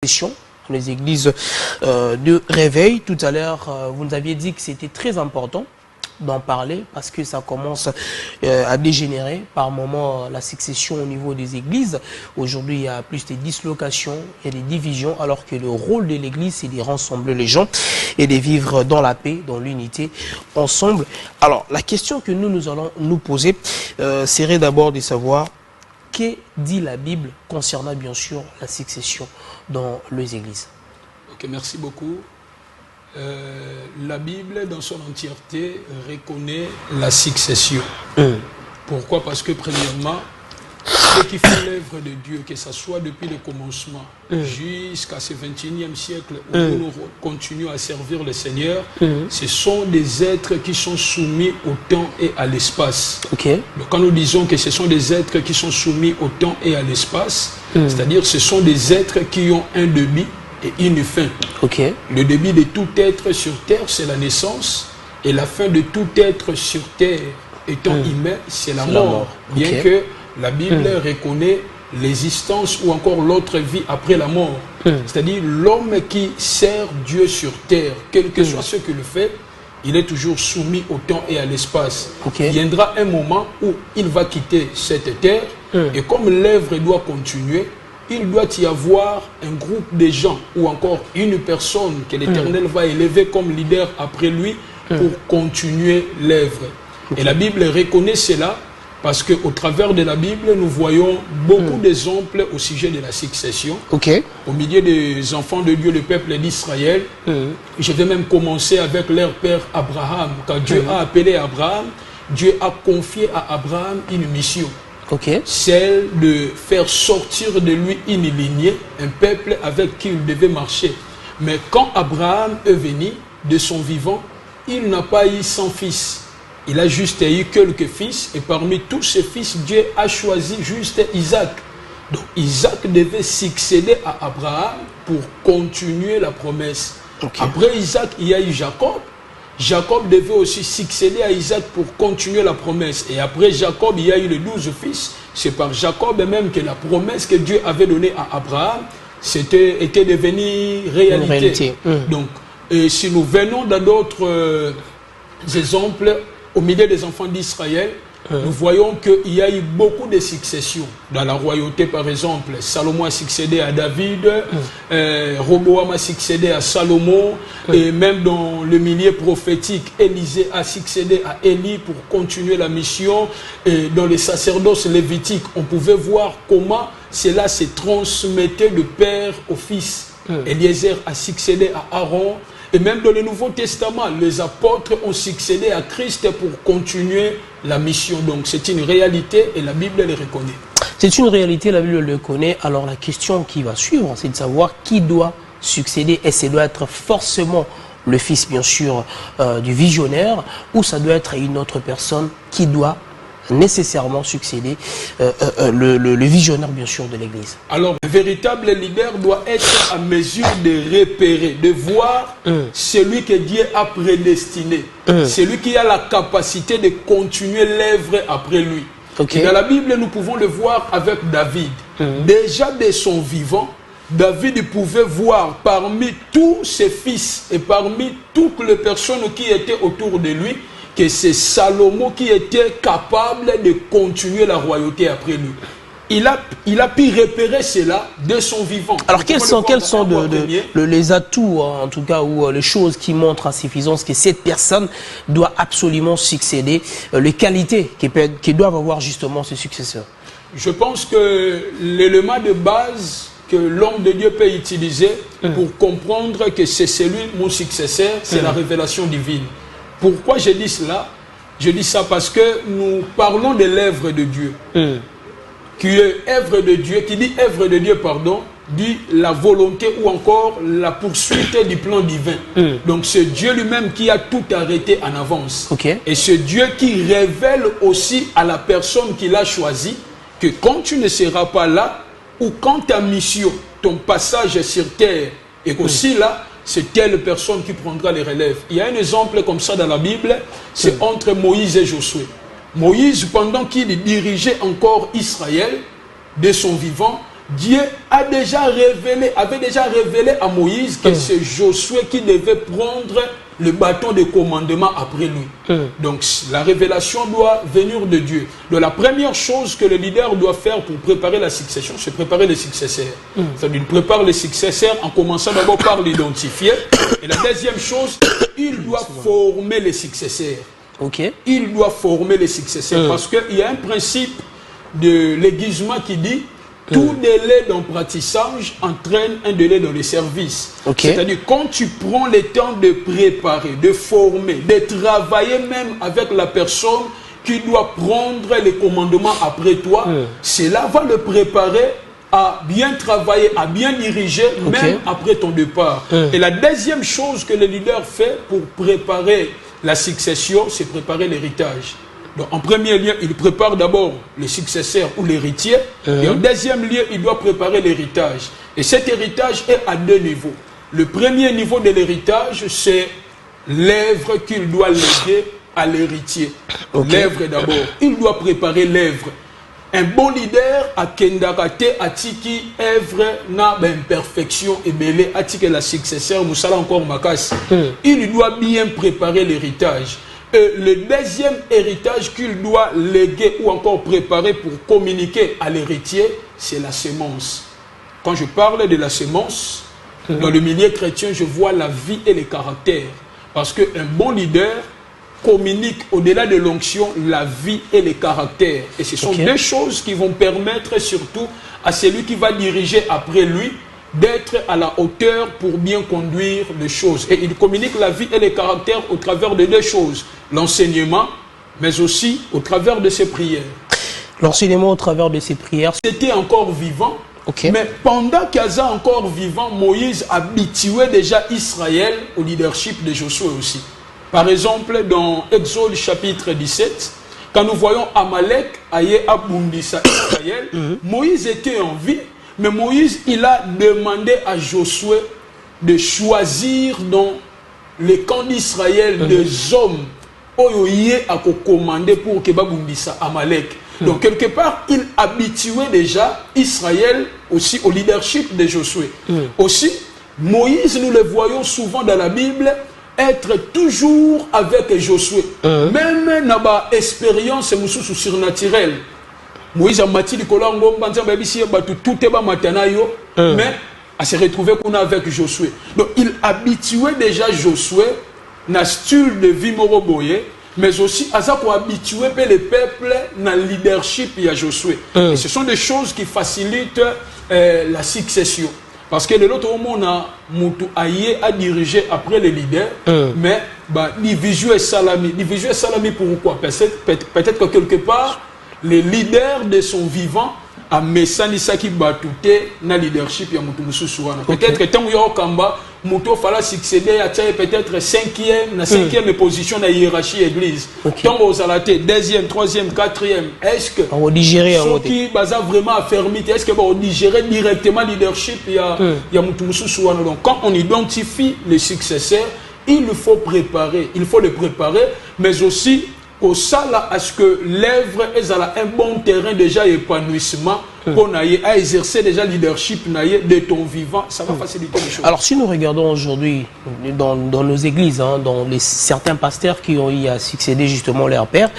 succession, les églises de réveil. Tout à l'heure, vous nous aviez dit que c'était très important d'en parler parce que ça commence à dégénérer par moment la succession au niveau des églises. Aujourd'hui, il y a plus de dislocations, il y a des divisions, alors que le rôle de l'église, c'est de rassembler les gens et de vivre dans la paix, dans l'unité, ensemble. Alors, la question que nous allons nous poser serait d'abord de savoir que dit la Bible concernant bien sûr la succession dans les églises. Ok, merci beaucoup. La Bible, dans son entièreté, reconnaît la succession. Pourquoi? Parce que, premièrement, ceux qui font l'œuvre de Dieu, que ce soit depuis le commencement jusqu'à ce 21e siècle où nous continuons à servir le Seigneur, ce sont des êtres qui sont soumis au temps et à l'espace. Okay. Donc, quand nous disons que ce sont des êtres qui sont soumis au temps et à l'espace, c'est-à-dire ce sont des êtres qui ont un début et une fin. Okay. Le début de tout être sur terre, c'est la naissance, et la fin de tout être sur terre étant humain, c'est la mort. Bien que la Bible reconnaît l'existence ou encore l'autre vie après la mort. C'est-à-dire l'homme qui sert Dieu sur terre, quel que soit ce qu'il fait, il est toujours soumis au temps et à l'espace. Il viendra un moment où il va quitter cette terre, et comme l'œuvre doit continuer, il doit y avoir un groupe de gens ou encore une personne que l'Éternel va élever comme leader après lui pour continuer l'œuvre. Et la Bible reconnaît cela parce qu'au travers de la Bible, nous voyons beaucoup d'exemples au sujet de la succession. Au milieu des enfants de Dieu, le peuple d'Israël, je vais même commencer avec leur père Abraham. Quand Dieu a appelé Abraham, Dieu a confié à Abraham une mission. Celle de faire sortir de lui une lignée, un peuple avec qui il devait marcher. Mais quand Abraham est venu de son vivant, il n'a pas eu 100 fils. Il a juste eu quelques fils, et parmi tous ces fils, Dieu a choisi juste Isaac. Donc Isaac devait succéder à Abraham pour continuer la promesse. Après Isaac, il y a eu Jacob. Jacob devait aussi succéder à Isaac pour continuer la promesse. Et après Jacob, il y a eu les 12 fils. C'est par Jacob même que la promesse que Dieu avait donnée à Abraham était devenue réalité. Donc, si nous venons dans d'autres exemples, au milieu des enfants d'Israël, nous voyons qu'il y a eu beaucoup de successions. Dans la royauté, par exemple, Salomon a succédé à David, Roboam a succédé à Salomon, et même dans le milieu prophétique, Élisée a succédé à Élie pour continuer la mission. Et dans les sacerdoces lévitiques, on pouvait voir comment cela se transmettait de père au fils. Eliezer a succédé à Aaron. Et même dans le Nouveau Testament, les apôtres ont succédé à Christ pour continuer la mission. Donc c'est une réalité et la Bible le reconnaît. C'est une réalité, la Bible le connaît. Alors la question qui va suivre, c'est de savoir qui doit succéder. Et ça doit être forcément le fils, bien sûr, du visionnaire, ou ça doit être une autre personne qui doit nécessairement succéder le visionnaire, bien sûr, de l'Église. Alors, le véritable leader doit être à mesure de repérer, de voir celui que Dieu a prédestiné, celui qui a la capacité de continuer l'œuvre après lui. Et dans la Bible, nous pouvons le voir avec David. Déjà de son vivant, David pouvait voir parmi tous ses fils et parmi toutes les personnes qui étaient autour de lui, que c'est Salomon qui était capable de continuer la royauté après lui. Il a pu repérer cela de son vivant. Alors quels sont les atouts, en tout cas, ou les choses qui montrent à suffisance que cette personne doit absolument succéder, les qualités qui doivent avoir justement ce successeur? Je pense que l'élément de base que l'homme de Dieu peut utiliser pour comprendre que c'est celui, mon successeur, c'est la révélation divine. Pourquoi je dis cela? Je dis ça parce que nous parlons de l'œuvre de Dieu. Qui est œuvre de Dieu, qui dit œuvre de Dieu, pardon, dit la volonté ou encore la poursuite du plan divin. Donc c'est Dieu lui-même qui a tout arrêté en avance. Et c'est Dieu qui révèle aussi à la personne qu'il a choisie que quand tu ne seras pas là, ou quand ta mission, ton passage sur terre est aussi là, c'est telle personne qui prendra les relèves. Il y a un exemple comme ça dans la Bible, c'est entre Moïse et Josué. Moïse, pendant qu'il dirigeait encore Israël, de son vivant, Dieu avait déjà révélé à Moïse que c'est Josué qui devait prendre le bâton de commandement après lui. Donc la révélation doit venir de Dieu. Donc la première chose que le leader doit faire pour préparer la succession, c'est préparer les successeurs. C'est-à-dire il prépare les successeurs en commençant d'abord par l'identifier. Et la deuxième chose, il doit former les successeurs. Il doit former les successeurs parce qu'il y a un principe de l'aiguisement qui dit tout délai d'apprentissage entraîne un délai dans le service. C'est-à-dire, quand tu prends le temps de préparer, de former, de travailler même avec la personne qui doit prendre les commandements après toi, cela va le préparer à bien travailler, à bien diriger, même après ton départ. Et la deuxième chose que le leader fait pour préparer la succession, c'est préparer l'héritage. Donc, en premier lieu, il prépare d'abord le successeur ou l'héritier. Et en deuxième lieu, il doit préparer l'héritage. Et cet héritage est à deux niveaux. Le premier niveau de l'héritage, c'est l'œuvre qu'il doit léguer à l'héritier. L'œuvre d'abord. Il doit préparer l'œuvre. Un bon leader a kendakate atiki œuvre na imperfection et belé atiki la successeur musala encore makas. Il doit bien préparer l'héritage. Et le deuxième héritage qu'il doit léguer ou encore préparer pour communiquer à l'héritier, c'est la sémence. Quand je parle de la sémence, dans le milieu chrétien, je vois la vie et les caractères. Parce qu'un bon leader communique au-delà de l'onction la vie et les caractères. Et ce sont deux choses qui vont permettre surtout à celui qui va diriger après lui d'être à la hauteur pour bien conduire les choses. Et il communique la vie et les caractères au travers de deux choses. L'enseignement, mais aussi au travers de ses prières. L'enseignement au travers de ses prières. C'était encore vivant. Mais pendant qu'Aza encore vivant, Moïse habituait déjà Israël au leadership de Josué aussi. Par exemple, dans Exode chapitre 17, quand nous voyons Amalek aïe Abundisa Israël, Moïse était en vie. Mais Moïse, il a demandé à Josué de choisir dans le camp d'Israël des hommes qui à commander pour que Babundisa Amalek. Donc quelque part, il habituait déjà Israël aussi au leadership de Josué. Aussi, Moïse, nous le voyons souvent dans la Bible, être toujours avec Josué. Même dans ma expérience surnaturelle. Moïse a mati du Kolango, tout est matanayo, mais à se retrouver qu'on a avec Josué. Donc il habituait déjà Josué na style de vie moroboye, mais aussi à ça pour habituer les peuples dans le leadership de Josué. Et ce sont des choses qui facilitent la succession. Parce que l'autre monde a Moutou Aïe à diriger après les leaders, mais division et salami. Division et salami pourquoi? Peut-être que quelque part, les leaders de son vivant a Messanisaki Batouté na leadership ya Moutou Moussoussouana. Peut-être que tant qu'il y a Kamba, Moutou fallait succéder à peut-être cinquième position dans la hiérarchie église. Tant aux alatés, deuxième, troisième, quatrième, est-ce que on va digérer ceux qui basent vraiment affermi, est-ce que on digérer directement leadership ya Moutou Moussoussouana? Donc quand on identifie les successeurs, il faut préparer, il faut les préparer, mais aussi au sala à ce que l'œuvre est un bon terrain déjà épanouissement qu'on a à exercer déjà leadership de ton vivant, ça va faciliter les choses. Alors si nous regardons aujourd'hui dans nos églises, dans certains pasteurs qui ont eu à succéder justement leur père,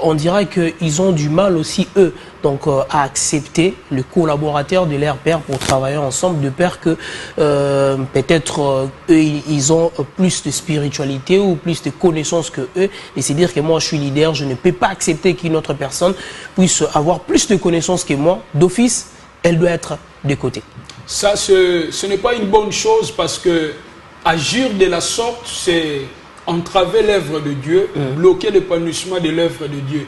on dirait qu'ils ont du mal aussi eux donc à accepter le collaborateur de leur père pour travailler ensemble, de peur que peut-être eux ils ont plus de spiritualité ou plus de connaissances que eux, et c'est dire que moi je suis leader, je ne peux pas accepter qu'une autre personne puisse avoir plus de connaissances que moi. D'office, elle doit être de côté. Ça, ce n'est pas une bonne chose parce que agir de la sorte, c'est entraver l'œuvre de Dieu, bloquer l'épanouissement de l'œuvre de Dieu.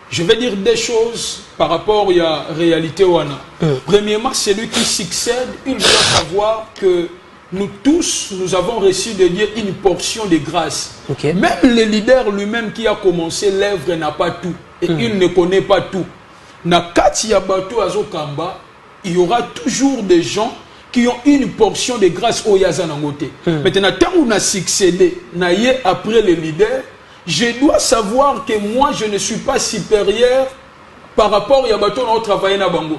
Je vais dire des choses par rapport à la réalité Wana. Premièrement, celui qui succède, il doit savoir que nous tous, nous avons reçu de Dieu une portion de grâce. Même le leader lui-même qui a commencé l'œuvre n'a pas tout. Et il ne connaît pas tout. Na kati ya bato azokamba, il y aura toujours des gens qui ont une portion de grâce au Yazanangote. Maintenant, tant qu'on a succédé, après le leader, je dois savoir que moi, je ne suis pas supérieur par rapport à bateau on travaille na bango.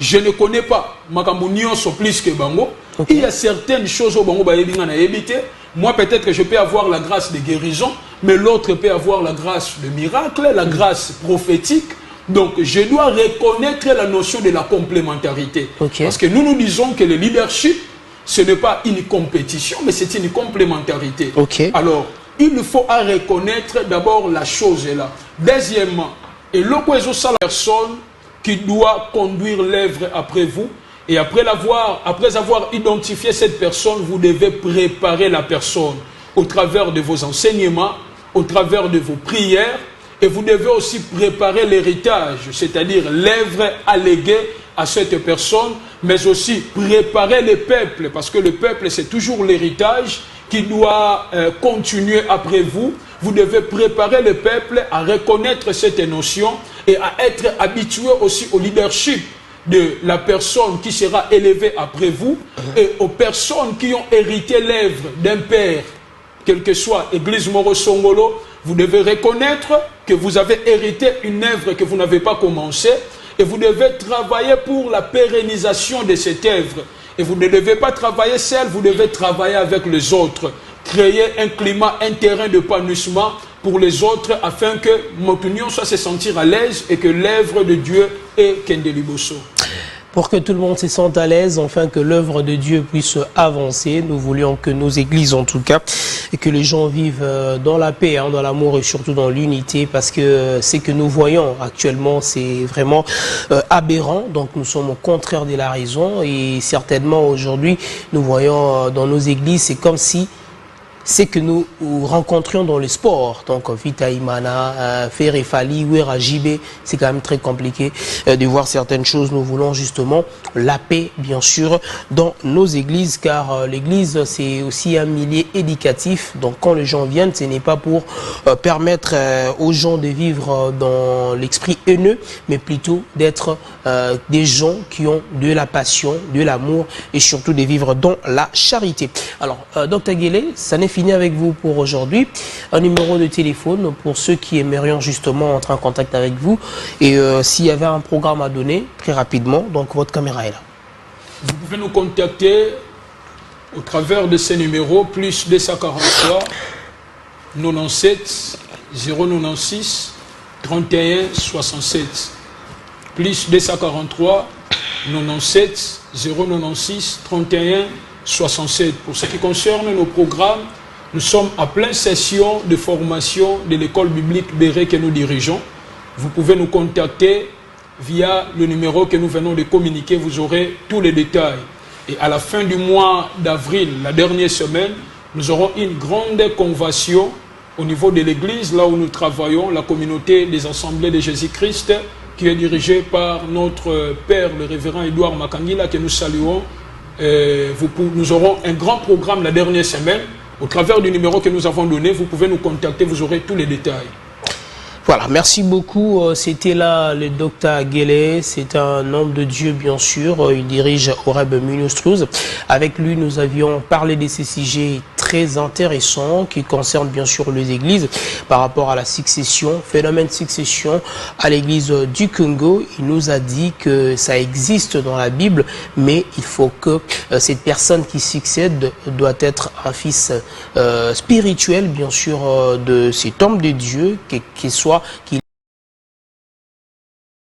Je ne connais pas makambo nyonso plus que bango. Il y a certaines choses au bango ba yebinga na yebite. Moi peut-être que je peux avoir la grâce de guérison, mais l'autre peut avoir la grâce de miracle, la grâce prophétique. Donc je dois reconnaître la notion de la complémentarité. Parce que nous disons que le leadership, ce n'est pas une compétition, mais c'est une complémentarité. Alors, il faut reconnaître d'abord la chose là. Deuxièmement, et l'autre c'est la personne qui doit conduire l'œuvre après vous. Et après avoir identifié cette personne, vous devez préparer la personne au travers de vos enseignements, au travers de vos prières. Et vous devez aussi préparer l'héritage, c'est-à-dire l'œuvre alléguée à cette personne, mais aussi préparer le peuple, parce que le peuple, c'est toujours l'héritage qui doit continuer après vous. Vous devez préparer le peuple à reconnaître cette notion et à être habitué aussi au leadership de la personne qui sera élevée après vous et aux personnes qui ont hérité l'œuvre d'un père, quelle que soit Église Moro Songolo. Vous devez reconnaître que vous avez hérité une œuvre que vous n'avez pas commencée et vous devez travailler pour la pérennisation de cette œuvre. Et vous ne devez pas travailler seul, vous devez travailler avec les autres. Créer un climat, un terrain d'épanouissement pour les autres afin que Motunion soit se sentir à l'aise et que l'œuvre de Dieu est Kendeliboso. Pour que tout le monde se sente à l'aise, afin que l'œuvre de Dieu puisse avancer, nous voulions que nos églises en tout cas, et que les gens vivent dans la paix, dans l'amour et surtout dans l'unité, parce que ce que nous voyons actuellement, c'est vraiment aberrant. Donc nous sommes au contraire de la raison et certainement aujourd'hui, nous voyons dans nos églises, c'est comme si c'est que nous rencontrions dans le sport. Donc Vita Imana, Ferefali, Ouera Jibé, c'est quand même très compliqué de voir certaines choses. Nous voulons justement la paix, bien sûr, dans nos églises, car l'église, c'est aussi un milieu éducatif. Donc quand les gens viennent, ce n'est pas pour permettre aux gens de vivre dans l'esprit haineux, mais plutôt d'être des gens qui ont de la passion, de l'amour et surtout de vivre dans la charité. Alors, Dr Guélé, ça n'est fini avec vous pour aujourd'hui. Un numéro de téléphone pour ceux qui aimerions justement entrer en contact avec vous. Et s'il y avait un programme à donner, très rapidement, donc votre caméra est là. Vous pouvez nous contacter au travers de ces numéros, plus 243 97 096 31 67. Plus 243 97 096 31 67. Pour ce qui concerne nos programmes, nous sommes à pleine session de formation de l'école biblique Béret que nous dirigeons. Vous pouvez nous contacter via le numéro que nous venons de communiquer. Vous aurez tous les détails. Et à la fin du mois d'avril, la dernière semaine, nous aurons une grande convention au niveau de l'église, là où nous travaillons, la communauté des assemblées de Jésus-Christ, qui est dirigée par notre père, le révérend Edouard Makangila, que nous saluons. Nous aurons un grand programme la dernière semaine. Au travers du numéro que nous avons donné, vous pouvez nous contacter, vous aurez tous les détails. Voilà, merci beaucoup. C'était là le Dr Guélé, c'est un homme de Dieu bien sûr, il dirige Horeb Ministries. Avec lui, nous avions parlé de ces sujets très intéressants qui concernent bien sûr les églises par rapport à la succession, phénomène de succession à l'église du Congo. Il nous a dit que ça existe dans la Bible, mais il faut que cette personne qui succède doit être un fils spirituel bien sûr de cet homme de Dieu, qu'il soit